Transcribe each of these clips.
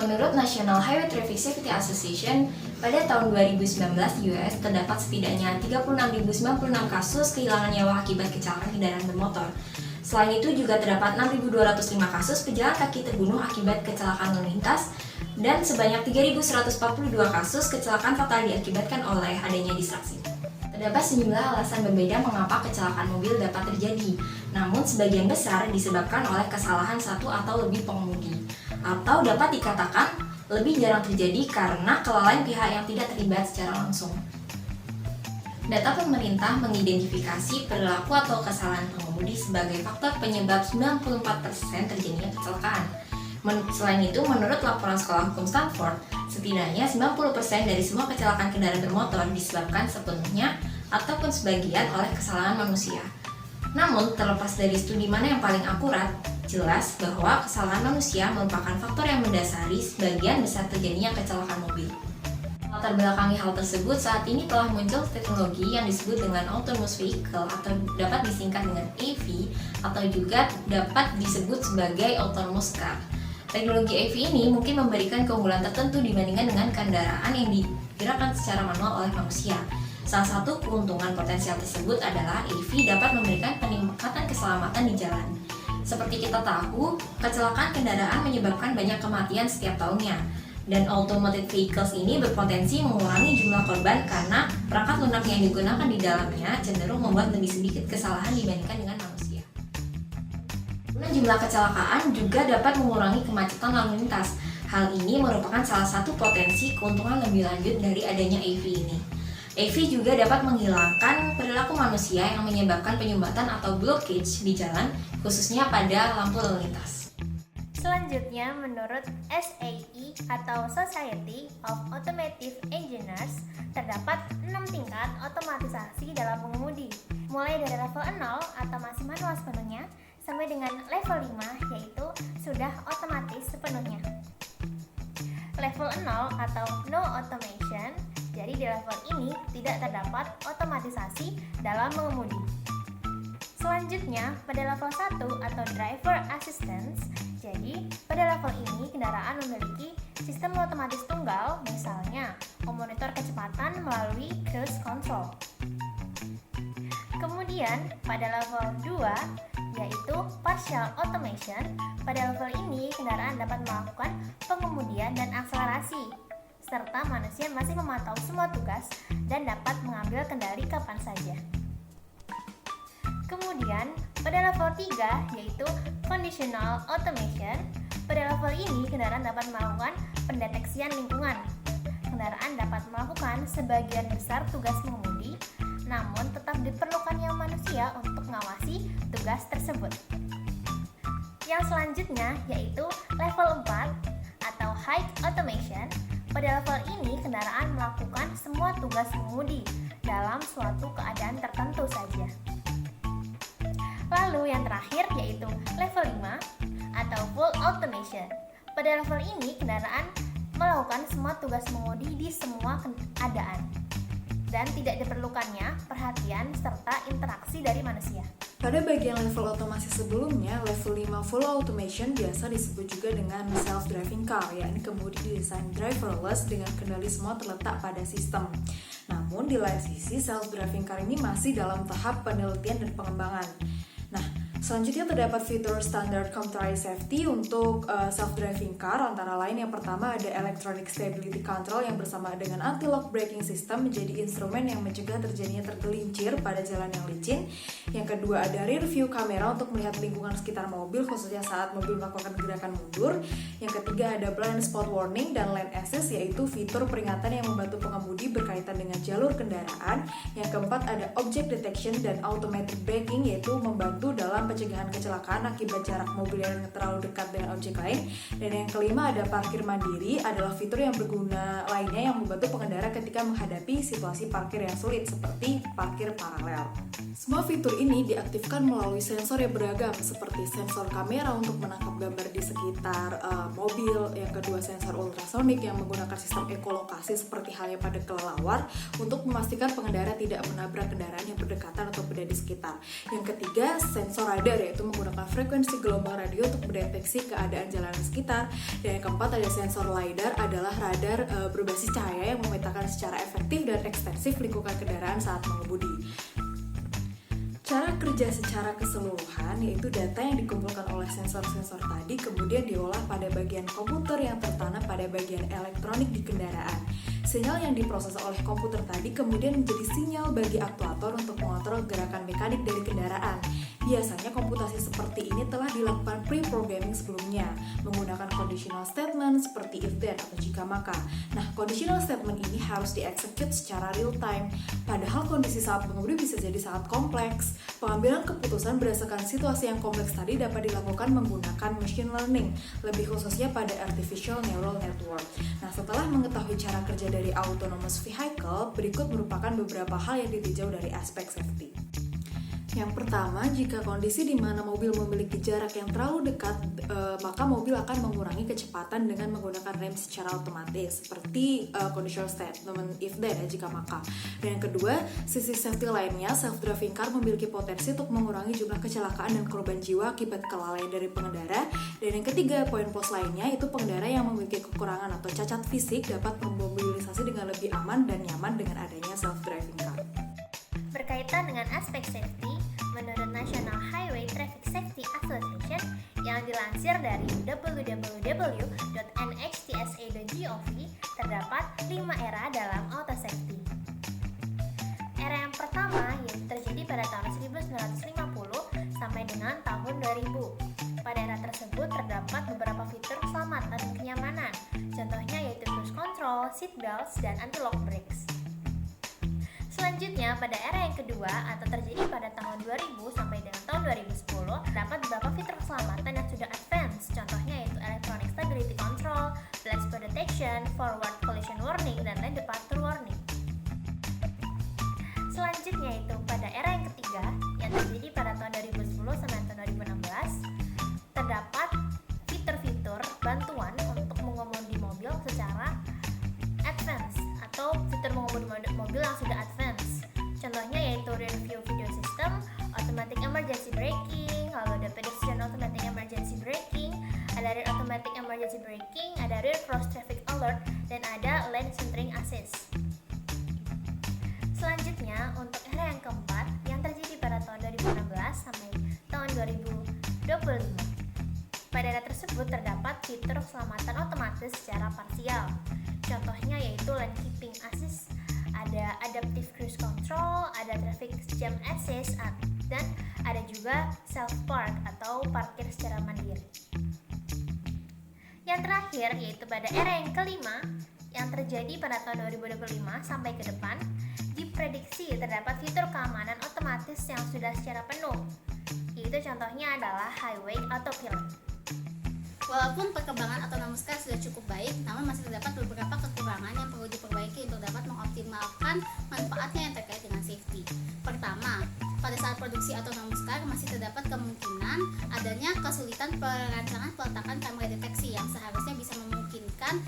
Menurut National Highway Traffic Safety Association, pada tahun 2019 di US terdapat setidaknya 36.096 kasus kehilangan nyawa akibat kecelakaan kendaraan bermotor. Selain itu juga terdapat 6.205 kasus pejalan kaki terbunuh akibat kecelakaan lalu lintas dan sebanyak 3.142 kasus kecelakaan fatal diakibatkan oleh adanya distraksi. Terdapat sejumlah alasan berbeda mengapa kecelakaan mobil dapat terjadi, namun sebagian besar disebabkan oleh kesalahan satu atau lebih pengemudi, atau dapat dikatakan lebih jarang terjadi karena kelalaian pihak yang tidak terlibat secara langsung. Data pemerintah mengidentifikasi perilaku atau kesalahan pengemudi sebagai faktor penyebab 94% terjadinya kecelakaan. Selain itu, menurut laporan Sekolah Hukum Stanford, setidaknya 90% dari semua kecelakaan kendaraan bermotor disebabkan sepenuhnya ataupun sebagian oleh kesalahan manusia. Namun, terlepas dari studi mana yang paling akurat, jelas bahwa kesalahan manusia merupakan faktor yang mendasari sebagian besar terjadinya kecelakaan mobil. Latar belakangi hal tersebut, saat ini telah muncul teknologi yang disebut dengan autonomous vehicle atau dapat disingkat dengan AV atau juga dapat disebut sebagai autonomous car. Teknologi AV ini mungkin memberikan keunggulan tertentu dibandingkan dengan kendaraan yang digerakkan secara manual oleh manusia. Salah satu keuntungan potensial tersebut adalah AV dapat memberikan peningkatan keselamatan di jalan. Seperti kita tahu, kecelakaan kendaraan menyebabkan banyak kematian setiap tahunnya. Dan automated vehicles ini berpotensi mengurangi jumlah korban karena perangkat lunak yang digunakan di dalamnya cenderung membuat lebih sedikit kesalahan dibandingkan dengan manusia. Jumlah kecelakaan juga dapat mengurangi kemacetan lalu lintas. Hal ini merupakan salah satu potensi keuntungan lebih lanjut dari adanya AV ini. AV juga dapat menghilangkan perilaku manusia yang menyebabkan penyumbatan atau blockage di jalan, khususnya pada lampu lalu lintas. Selanjutnya, menurut SAE atau Society of Automotive Engineers, terdapat 6 tingkat otomatisasi dalam mengemudi, mulai dari level 0 atau masih manual sepenuhnya, sampai dengan level 5 yaitu sudah otomatis sepenuhnya. Level 0 atau no automation, jadi di level ini tidak terdapat otomatisasi dalam mengemudi. Selanjutnya, pada level 1 atau driver assistance, jadi pada level ini kendaraan memiliki sistem otomatis tunggal, misalnya memonitor kecepatan melalui cruise control. Kemudian, pada level 2, yaitu partial automation, pada level ini kendaraan dapat melakukan pengemudian dan akselerasi, serta manusia masih memantau semua tugas dan dapat mengambil kendali kapan saja. Kemudian, pada level 3 yaitu conditional automation, pada level ini kendaraan dapat melakukan pendeteksian lingkungan. Kendaraan dapat melakukan sebagian besar tugas mengemudi, namun tetap diperlukannya manusia untuk mengawasi tugas tersebut. Yang selanjutnya yaitu level 4 atau high automation. Pada level ini kendaraan melakukan semua tugas mengemudi dalam suatu keadaan tertentu saja. Lalu yang terakhir yaitu level 5 atau full automation. Pada level ini kendaraan melakukan semua tugas mengemudi di semua keadaan dan tidak diperlukannya perhatian serta interaksi dari manusia. Pada bagian level otomasi sebelumnya, level 5 full automation biasa disebut juga dengan self-driving car, yakni kemudi didesain driverless dengan kendali semua terletak pada sistem. Namun di lain sisi, self-driving car ini masih dalam tahap penelitian dan pengembangan. Nah, selanjutnya terdapat fitur standar computerized safety untuk self-driving car, antara lain yang pertama ada electronic stability control yang bersama dengan anti-lock braking system menjadi instrumen yang mencegah terjadinya tergelincir pada jalan yang licin. Yang kedua ada rear view camera untuk melihat lingkungan sekitar mobil khususnya saat mobil melakukan gerakan mundur. Yang ketiga ada blind spot warning dan lane assist yaitu fitur peringatan yang membantu pengemudi berkaitan dengan jalur kendaraan. Yang keempat ada object detection dan automatic braking yaitu membantu dalam pencegahan kecelakaan akibat jarak mobil yang terlalu dekat dengan objek lain. Dan yang kelima ada parkir mandiri, adalah fitur yang berguna lainnya yang membantu pengendara ketika menghadapi situasi parkir yang sulit seperti parkir paralel. Semua fitur ini diaktifkan melalui sensor yang beragam seperti sensor kamera untuk menangkap gambar di sekitar mobil, yang kedua sensor ultrasonik yang menggunakan sistem ekolokasi seperti halnya pada kelelawar untuk memastikan pengendara tidak menabrak kendaraan yang berdekatan atau berada di sekitar. Yang ketiga sensor radar, yaitu menggunakan frekuensi gelombang radio untuk mendeteksi keadaan jalanan sekitar. Dan yang keempat ada sensor LiDAR, adalah radar berbasis cahaya yang memetakan secara efektif dan ekstensif lingkungan kendaraan saat mengemudi. Cara kerja secara keseluruhan yaitu data yang dikumpulkan oleh sensor-sensor tadi kemudian diolah pada bagian komputer yang tertanam pada bagian elektronik di kendaraan. Sinyal yang diproses oleh komputer tadi kemudian menjadi sinyal bagi aktuator untuk mengontrol gerakan mekanik dari kendaraan. Biasanya komputasi seperti ini telah dilakukan pre-programming sebelumnya menggunakan conditional statement seperti if then atau jika maka. Nah, conditional statement ini harus dieksekut secara real time. Padahal kondisi saat mengemudi bisa jadi sangat kompleks. Pengambilan keputusan berdasarkan situasi yang kompleks tadi dapat dilakukan menggunakan machine learning, lebih khususnya pada artificial neural network. Nah, setelah mengetahui cara kerja dari autonomous vehicle, berikut merupakan beberapa hal yang ditinjau dari aspek safety. Yang pertama, jika kondisi di mana mobil memiliki jarak yang terlalu dekat, maka mobil akan mengurangi kecepatan dengan menggunakan rem secara otomatis, seperti conditional statement if then ya, jika maka. Dan yang kedua, sisi safety lainnya, self-driving car memiliki potensi untuk mengurangi jumlah kecelakaan dan korban jiwa akibat kelalaian dari pengendara. Dan yang ketiga, poin plus lainnya, itu pengendara yang memiliki kekurangan atau cacat fisik dapat bermobilisasi dengan lebih aman dan nyaman dengan adanya self-driving car. Berkaitan dengan aspek safety, menurut National Highway Traffic Safety Association yang dilansir dari www.nhtsa.gov, terdapat 5 era dalam auto safety. Era yang pertama yaitu terjadi pada tahun 1950 sampai dengan tahun 2000. Pada era tersebut terdapat beberapa fitur keselamatan dan kenyamanan, contohnya yaitu cruise control, seat belts, dan anti-lock brakes. Selanjutnya, pada era yang kedua atau terjadi pada tahun 2000 sampai dengan tahun 2010, terdapat beberapa fitur keselamatan yang sudah advance, contohnya yaitu electronic stability control, blind spot detection, forward collision warning, dan lane departure warning. Selanjutnya itu pada era yang ketiga yang terjadi pada tahun 2010 sampai tahun 2016, terdapat fitur-fitur bantuan untuk mengemudi mobil secara advance atau fitur mengemudi mobil yang sudah advance. Contohnya yaitu rear view video system, automatic emergency braking, lalu ada pedestrian automatic emergency braking, ada rear automatic emergency braking, ada rear cross traffic alert, dan ada lane centering assist. Selanjutnya untuk era yang keempat yang terjadi pada tahun 2016 sampai tahun 2025. Pada era tersebut terdapat fitur keselamatan otomatis secara parsial. Contohnya yaitu lane keeping assist, ada adaptive cruise control, ada traffic jam assist, dan ada juga self park atau parkir secara mandiri. Yang terakhir yaitu pada era yang kelima yang terjadi pada tahun 2025 sampai ke depan, diprediksi terdapat fitur keamanan otomatis yang sudah secara penuh, yaitu contohnya adalah highway autopilot. Walaupun perkembangan autonomous car sudah cukup baik, namun masih terdapat beberapa kekurangan yang perlu diperbaiki untuk dapat mengoptimalkan manfaatnya yang terkait dengan safety. Pertama, pada saat produksi autonomous car masih terdapat kemungkinan adanya kesulitan perancangan peletakan kamera deteksi yang seharusnya bisa memungkinkan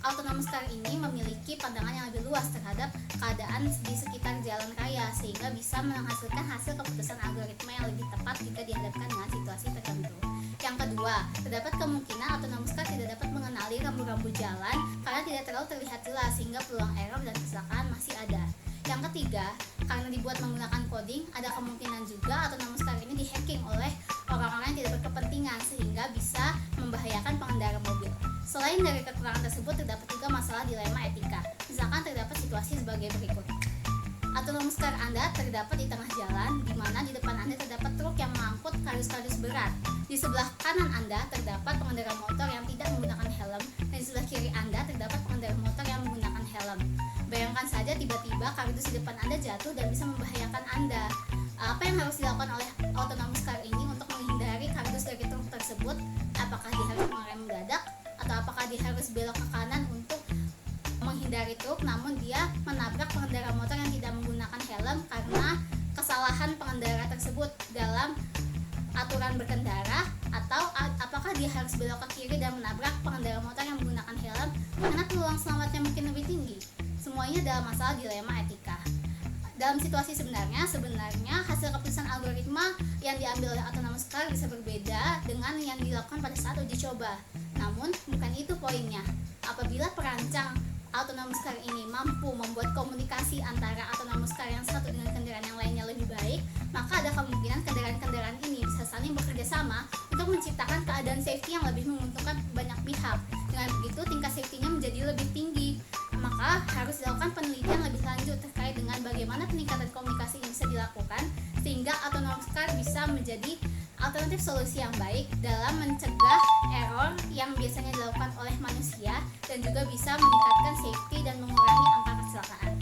autonomous car ini memiliki pandangan yang lebih luas terhadap keadaan di sekitar jalan raya, sehingga bisa menghasilkan hasil keputusan algoritma yang lebih tepat jika dihadapkan dengan situasi tertentu. Yang kedua, terdapat kemungkinan autonomous car tidak dapat mengenali rambu-rambu jalan karena tidak terlalu terlihat jelas, sehingga peluang error dan kecelakaan masih ada. Yang ketiga, karena dibuat menggunakan coding, ada kemungkinan juga autonomous car ini dihacking oleh orang-orang yang tidak berkepentingan, sehingga bisa membahayakan pengendara mobil. Selain dari kekurangan tersebut, terdapat juga masalah dilema etika. Misalkan terdapat situasi sebagai berikut. Autonomous car Anda terdapat di tengah jalan, di mana di depan Anda terdapat truk yang mengangkut kardus-kardus berat. Di sebelah kanan Anda terdapat pengendara motor yang tidak menggunakan helm, dan di sebelah kiri Anda terdapat pengendara motor yang menggunakan helm. Bayangkan saja tiba-tiba kardus di depan Anda jatuh dan bisa membahayakan Anda. Apa yang harus dilakukan oleh autonomous car ini untuk menghindari kardus dari truk tersebut? Apakah dia harus mengerem mendadak, atau apakah dia harus belok ke kanan untuk menghindari truk, namun dia menabrak pengendara motor yang tidak menggunakan helm karena kesalahan pengendara tersebut dalam aturan berkendara, atau apakah dia harus belok ke kiri dan menabrak pengendara motor yang menggunakan helm karena peluang selamatnya mungkin lebih tinggi. Semuanya dalam masalah dilema etika. Dalam situasi sebenarnya hasil keputusan algoritma yang diambil oleh autonomous car bisa berbeda dengan yang dilakukan pada saat uji coba. Namun, bukan itu poinnya. Apabila perancang autonomous car ini mampu membuat komunikasi antara autonomous car yang satu dengan kendaraan yang lainnya lebih baik, maka ada kemungkinan kendaraan-kendaraan ini bisa saling bekerja sama untuk menciptakan keadaan safety yang lebih menguntungkan banyak pihak. Dengan begitu, tingkat safety-nya menjadi lebih tinggi. Maka harus dilakukan penelitian lebih lanjut terkait dengan bagaimana peningkatan komunikasi ini bisa dilakukan sehingga autonomous car bisa menjadi alternatif solusi yang baik dalam mencegah error yang biasanya dilakukan oleh manusia dan juga bisa meningkatkan safety dan mengurangi angka kecelakaan.